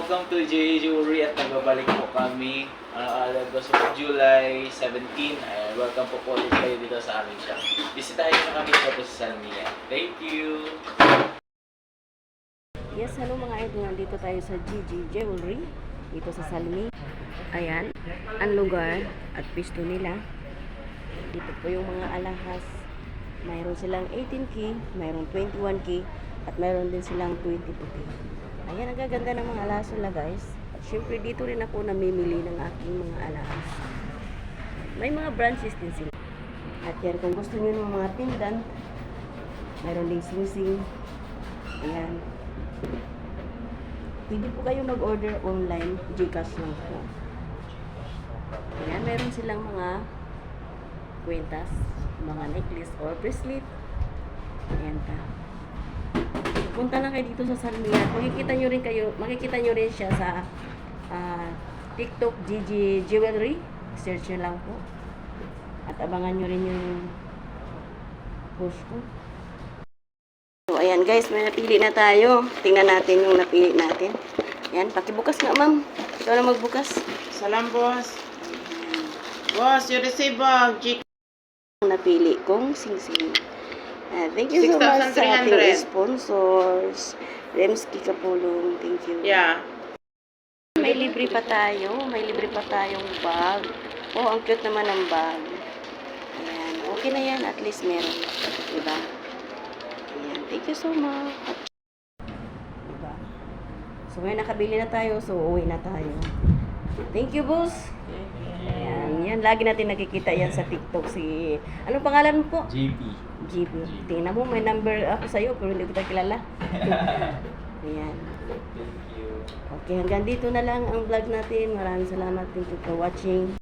welcome to J Jewelry at nagbabalik po kami August of July 17. Welcome po ulit kayo dito sa aming shop. Bisitahin nyo kami po sa Salmia. Thank you! Yes, hello mga idol. Nandito tayo sa GG Jewelry dito sa Salmi. Ayan, ang lugar at pisto nila. Dito po yung mga alahas. Mayroon silang 18K, mayroon 21K, at mayroon din silang 22K. Ayan, ang gaganda ng mga alahas nila guys. At syempre dito rin ako namimili ng aking mga alahas. May mga branches din sila. At yan, kung gusto niyo ng mga pendant, mayroon ding sing-sing. Ayan. Pwede po kayo mag-order online, Gcash lang po. Ayan, meron silang mga kwentas, mga necklace or bracelet. Ayan pa. Punta lang kayo dito sa Salmia. Makikita nyo rin siya sa TikTok GG Jewelry. Search nyo lang po. At abangan nyo rin yung post ko. So, ayan guys, may napili na tayo. Tingnan natin yung napili natin. Ayan, pakibukas nga ma'am. Ikaw na magbukas. Salam, boss. Boss, you receive a G. Napili kong sing-sing. Thank you so much sa ating 6,300. sponsors. Remski Kapulong, thank you. Yeah. May libre pa tayo. May libre pa tayong bag. Oh, ang cute naman ng bag. Ayan, okay na yan. At least meron. Diba? Ayan, thank you so much. Diba? So, ngayon nakabili na tayo. So, uwi na tayo. Thank you, boss. Ayan, yan. Lagi natin nakikita yan sa TikTok. Anong pangalan mo po? JP. GB. Tingnan mo, may number ako sa'yo, pero hindi kita kilala. Ayan. Thank you. Okay, hanggang dito na lang ang vlog natin. Maraming salamat. Thank you for watching.